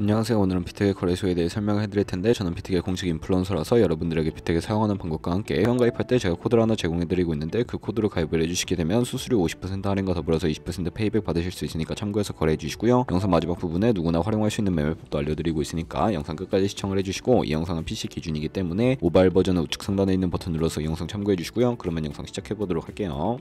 안녕하세요. 오늘은 비트게 거래소에 대해 설명을 해드릴 텐데, 저는 비트게 공식 인플루언서라서 여러분들에게 비트게 사용하는 방법과 함께 회원가입할 때 제가 코드를 하나 제공해드리고 있는데, 그 코드로 가입을 해주시게 되면 수수료 50% 할인과 더불어서 20% 페이백 받으실 수 있으니까 참고해서 거래해주시고요. 영상 마지막 부분에 누구나 활용할 수 있는 매매법도 알려드리고 있으니까 영상 끝까지 시청을 해주시고, 이 영상은 PC 기준이기 때문에 모바일 버전은 우측 상단에 있는 버튼 눌러서 이 영상 참고해주시고요. 그러면 영상 시작해보도록 할게요.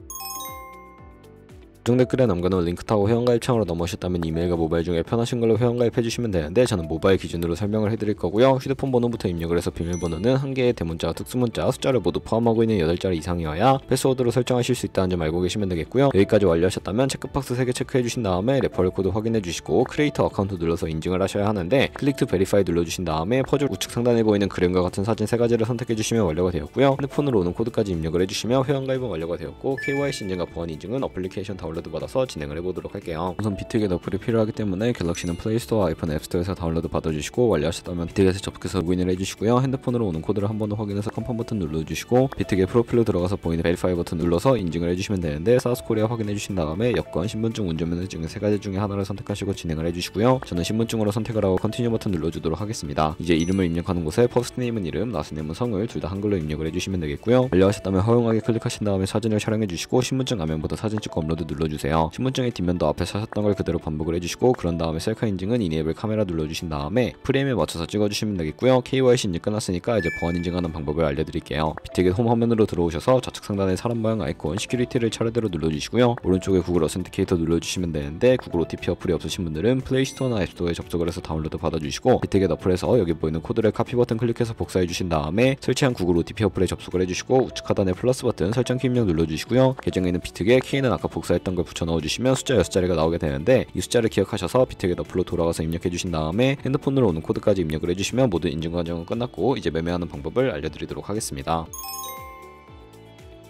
고정 댓글에 남겨놓은 링크 타고 회원가입창으로 넘어오셨다면 이메일과 모바일 중에 편하신 걸로 회원가입해주시면 되는데, 저는 모바일 기준으로 설명을 해드릴 거고요. 휴대폰 번호부터 입력을 해서 비밀번호는 한 개의 대문자와 특수문자, 숫자를 모두 포함하고 있는 8자리 이상이어야 패스워드로 설정하실 수 있다는 점 알고 계시면 되겠고요. 여기까지 완료하셨다면 체크박스 3개 체크해주신 다음에 레퍼럴 코드 확인해주시고 크리에이터 어카운트 눌러서 인증을 하셔야 하는데, 클릭 투 베리파이 눌러주신 다음에 퍼즐 우측 상단에 보이는 그림과 같은 사진 3가지를 선택해주시면 완료가 되었고요. 핸드폰으로 오는 코드까지 입력을 해주시면 회원가입은 완료가 되었고, KYC 인증과 보안 인증은 어플리케이션 다운로드 받아서 진행을 해보도록 할게요. 우선 비트게 어플이 필요하기 때문에 갤럭시는 플레이스토어, 아이폰 앱스토어에서 다운로드 받아주시고, 완료하셨다면 비트게에서 접속해서 로그인을 해주시고요. 핸드폰으로 오는 코드를 한 번 더 확인해서 컨펌 버튼 눌러주시고, 비트게 프로필로 들어가서 보이는 베리파이 버튼 눌러서 인증을 해주시면 되는데, 사우스코리아 확인해주신 다음에 여권, 신분증, 운전면허증 3가지 중에 하나를 선택하시고 진행을 해주시고요. 저는 신분증으로 선택을 하고 컨티뉴 버튼 눌러주도록 하겠습니다. 이제 이름을 입력하는 곳에 퍼스트네임은 이름, 라스트네임은 성을 둘 다 한글로 입력을 해주시면 되겠고요. 완료하셨다면 허용하게 클릭하신 다음에 사진을 촬영해주시고, 신분증 화면부터 사진 찍고 업로드 눌러주세요. 신분증의 뒷면도 앞에 하셨던 걸 그대로 반복을 해주시고, 그런 다음에 셀카 인증은 이네이블 카메라 눌러주신 다음에 프레임에 맞춰서 찍어주시면 되겠고요. KYC 인증 끝났으니까 이제 보안 인증하는 방법을 알려드릴게요. 비트게 홈 화면으로 들어오셔서 좌측 상단에 사람 모양 아이콘 시큐리티를 차례대로 눌러주시고요. 오른쪽에 구글 어센티케이터 눌러주시면 되는데, 구글 OTP 어플이 없으신 분들은 플레이스토어나 앱스토어에 접속을 해서 다운로드 받아주시고, 비트게 어플에서 여기 보이는 코드를 카피 버튼 클릭해서 복사해주신 다음에 설치한 구글 OTP 어플에 접속을 해주시고, 우측 하단에 플러스 버튼 설정 키 입력 눌러주시고요. 계정에 있는 비트게 키는 아까 복사했던 걸 붙여 넣어주시면 숫자 6자리가 나오게 되는데, 이 숫자를 기억하셔서 비트게 어플로 돌아가서 입력해주신 다음에 핸드폰으로 오는 코드까지 입력을 해주시면 모든 인증 과정은 끝났고, 이제 매매하는 방법을 알려드리도록 하겠습니다.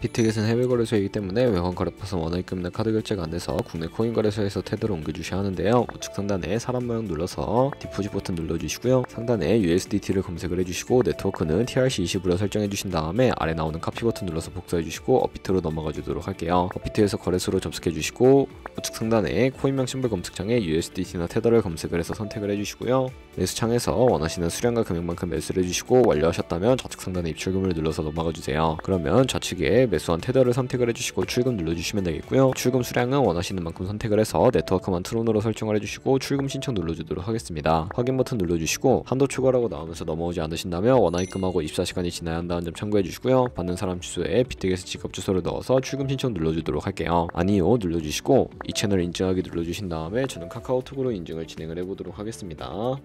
비트겟은 해외 거래소이기 때문에 외환 거래처에서 원화입금이나 카드 결제가 안돼서 국내 코인 거래소에서 테더를 옮겨주셔야 하는데요. 우측 상단에 사람 모양 눌러서 디포짓 버튼 눌러주시고요. 상단에 USDT를 검색을 해주시고, 네트워크는 TRC20으로 설정해주신 다음에 아래 나오는 카피 버튼 눌러서 복사해주시고 업비트로 넘어가 주도록 할게요. 업비트에서 거래소로 접속해주시고, 우측 상단에 코인명 심볼 검색창에 USDT나 테더를 검색을 해서 선택을 해주시고요. 매수창에서 원하시는 수량과 금액만큼 매수를 해주시고, 완료하셨다면 좌측 상단에 입출금을 눌러서 넘어가주세요. 그러면 좌측에 매수한 테더를 선택을 해주시고 출금 눌러주시면 되겠고요. 출금 수량은 원하시는 만큼 선택을 해서 네트워크만 트론으로 설정을 해주시고 출금 신청 눌러주도록 하겠습니다. 확인 버튼 눌러주시고, 한도 초과라고 나오면서 넘어오지 않으신다면 원화입금하고 24시간이 지나야 한다는 점 참고해주시고요. 받는 사람 주소에 비트겟의 직업 주소를 넣어서 출금 신청 눌러주도록 할게요. 아니요 눌러주시고, 이 채널 인증하기 눌러주신 다음에 저는 카카오톡으로 인증을 진행을 해보도록 하겠습니다.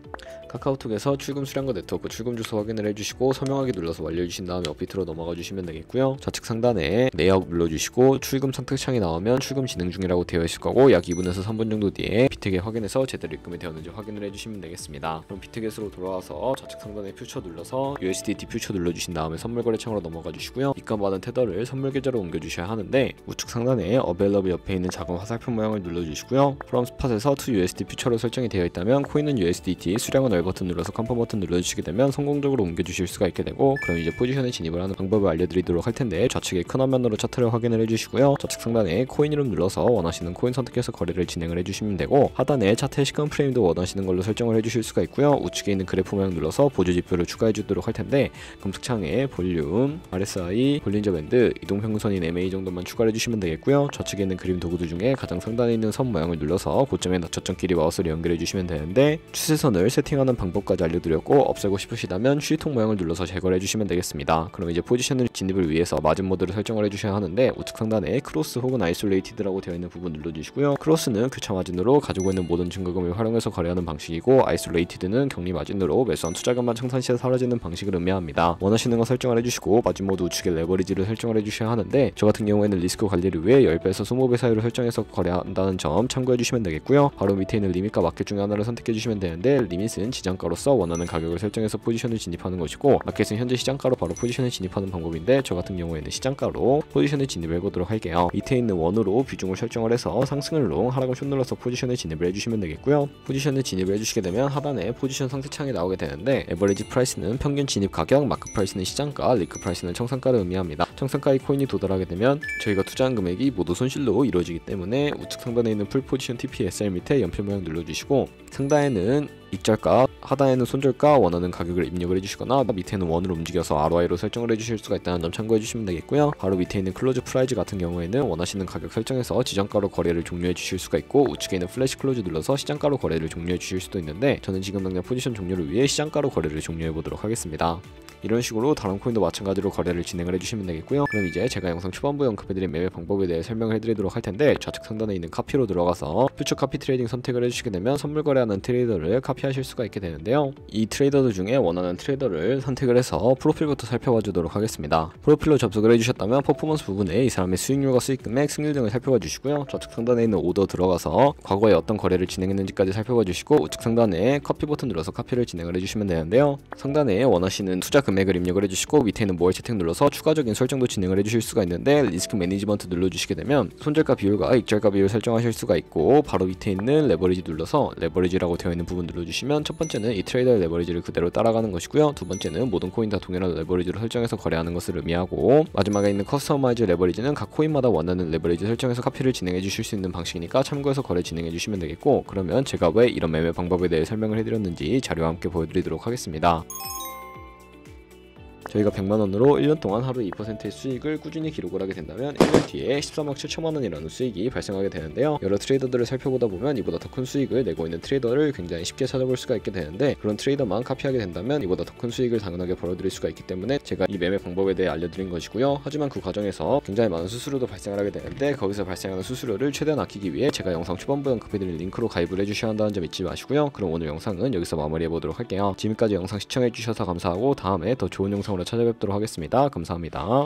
카카오톡에서 출금 수량과 네트워크 출금 주소 확인을 해주시고 서명하기 눌러서 완료해주신 다음에 업비트로 넘어가 주시면 되겠고요. 좌측 상단에 내역 눌러주시고 출금 선택창이 나오면 출금 진행 중이라고 되어 있을 거고, 약 2분에서 3분 정도 뒤에 비트겟 확인해서 제대로 입금이 되었는지 확인을 해주시면 되겠습니다. 그럼 비트겟으로 돌아와서 좌측 상단에 퓨처 눌러서 USDT 퓨처 눌러주신 다음에 선물 거래창으로 넘어가 주시고요. 입금받은 테더를 선물 계좌로 옮겨주셔야 하는데, 우측 상단에 어벨러브 옆에 있는 작은 화살표 모양을 눌러주시고요. 프롬 스팟에서 to USD 퓨처로 설정이 되어 있다면 코인은 USDT, 수량은 월 버튼 눌러서 컨펌 버튼 눌러주시게 되면 성공적으로 옮겨주실 수가 있게 되고, 그럼 이제 포지션에 진입을 하는 방법을 알려드리도록 할 텐데, 좌측에 큰 화면으로 차트를 확인을 해주시고요. 좌측 상단에 코인 이름 눌러서 원하시는 코인 선택해서 거래를 진행을 해주시면 되고, 하단에 차트의 시간 프레임도 원하시는 걸로 설정을 해주실 수가 있고요. 우측에 있는 그래프 모양 눌러서 보조 지표를 추가해 주도록 할 텐데, 검색창에 볼륨, RSI, 볼린저 밴드, 이동평균선인 MA 정도만 추가해 주시면 되겠고요. 좌측에 있는 그림 도구들 중에 가장 상단에 있는 선 모양을 눌러서 고점에 저점끼리 마우스를 연결해 주시면 되는데, 추세선을 세팅하는 방법까지 알려드렸고, 없애고 싶으시다면 휴지통 모양을 눌러서 제거를 해주시면 되겠습니다. 그럼 이제 포지션을 진입을 위해서 마진 모드를 설정을 해주셔야 하는데, 우측 상단에 크로스 혹은 아이솔레이티드라고 되어 있는 부분 눌러주시고요. 크로스는 교차 마진으로 가지고 있는 모든 증거금을 활용해서 거래하는 방식이고, 아이솔레이티드는 격리 마진으로 매수한 투자금만 청산 시에 사라지는 방식을 의미합니다. 원하시는 거 설정을 해주시고, 마진 모드 우측에 레버리지를 설정을 해주셔야 하는데, 저 같은 경우에는 리스크 관리를 위해 10배에서 20배 사이로 설정해서 거래한다는 점 참고해주시면 되겠고요. 바로 밑에 있는 리밋과 마켓 중에 하나를 선택해주시면 되는데, 리밋은 지정가로서 원하는 가격을 설정해서 포지션을 진입하는 것이고, 마켓은 현재 시장가로 바로 포지션을 진입하는 방법인데, 저 같은 경우에는 시장가로 포지션에 진입을 해보도록 할게요. 밑에 있는 원으로 비중을 설정을 해서 상승을 롱, 하락을 숏 눌러서 포지션에 진입을 해주시면 되겠고요. 포지션에 진입을 해주시게 되면 하단에 포지션 선택창이 나오게 되는데, 에버리지 프라이스는 평균 진입 가격, 마크 프라이스는 시장가, 리크 프라이스는 청산가를 의미합니다. 청산가의 코인이 도달하게 되면 저희가 투자한 금액이 모두 손실로 이루어지기 때문에, 우측 상단에 있는 풀 포지션 TP SR 밑에 연필 모양 눌러주시고, 상단에는 익절가, 하단에는 손절가, 원하는 가격을 입력을 해주시거나 밑에는 원으로 움직여서 ROI로 설정을 해주실 수가 있다는 점 참고해주시면 되겠고요. 바로 밑에 있는 클로즈 프라이즈 같은 경우에는 원하시는 가격 설정에서 지정가로 거래를 종료해 주실 수가 있고, 우측에 있는 플래시 클로즈 눌러서 시장가로 거래를 종료해 주실 수도 있는데, 저는 지금 당장 포지션 종료를 위해 시장가로 거래를 종료해 보도록 하겠습니다. 이런 식으로 다른 코인도 마찬가지로 거래를 진행을 해주시면 되겠고요. 그럼 이제 제가 영상 초반부에 언급해드린 매매 방법에 대해 설명을 해드리도록 할 텐데, 좌측 상단에 있는 카피로 들어가서 퓨처 카피 트레이딩 선택을 해주시게 되면 선물 거래하는 트레이더를 카피하실 수가 있게 되는데요. 이 트레이더들 중에 원하는 트레이더를 선택을 해서 프로필부터 살펴봐 주도록 하겠습니다. 프로필로 접속을 해주셨다면 퍼포먼스 부분에 이 사람의 수익률과 수익 금액, 승률 등을 살펴봐 주시고요. 좌측 상단에 있는 오더 들어가서 과거에 어떤 거래를 진행했는지까지 살펴봐 주시고, 우측 상단에 커피 버튼 눌러서 카피를 진행을 해주시면 되는데요. 상단에 원하시는 투자 금액을 입력을 해주시고, 밑에 있는 모바일 채팅 눌러서 추가적인 설정도 진행을 해주실 수가 있는데, 리스크 매니지먼트 눌러주시게 되면 손절가 비율과 익절가 비율 설정하실 수가 있고, 바로 밑에 있는 레버리지 눌러서 레버리지라고 되어 있는 부분 눌러주시면, 첫 번째는 이 트레이더의 레버리지를 그대로 따라가는 것이고요. 두 번째는 모든 코인 다 동일한 레버리지로 설정해서 거래하는 것을 의미하고, 마지막에 있는 커스터마이즈 레버리지는 각 코인마다 원하는 레버리지 설정해서 카피를 진행해 주실 수 있는 방식이니까 참고해서 거래 진행해 주시면 되겠고, 그러면 제가 왜 이런 매매 방법에 대해 설명을 해드렸는지 자료와 함께 보여드리도록 하겠습니다. 저희가 100만원으로 1년 동안 하루 2%의 수익을 꾸준히 기록을 하게 된다면 1년 뒤에 13억 7천만원이라는 수익이 발생하게 되는데요. 여러 트레이더들을 살펴보다 보면 이보다 더 큰 수익을 내고 있는 트레이더를 굉장히 쉽게 찾아볼 수가 있게 되는데, 그런 트레이더만 카피하게 된다면 이보다 더 큰 수익을 당연하게 벌어들일 수가 있기 때문에 제가 이 매매 방법에 대해 알려드린 것이고요. 하지만 그 과정에서 굉장히 많은 수수료도 발생을 하게 되는데, 거기서 발생하는 수수료를 최대한 아끼기 위해 제가 영상 초반부에 언급해드린 링크로 가입을 해주셔야 한다는 점 잊지 마시고요. 그럼 오늘 영상은 여기서 마무리해보도록 할게요. 지금까지 영상 시청해주셔서 감사하고, 다음에 더 좋은 영상으로 찾아뵙도록 하겠습니다. 감사합니다.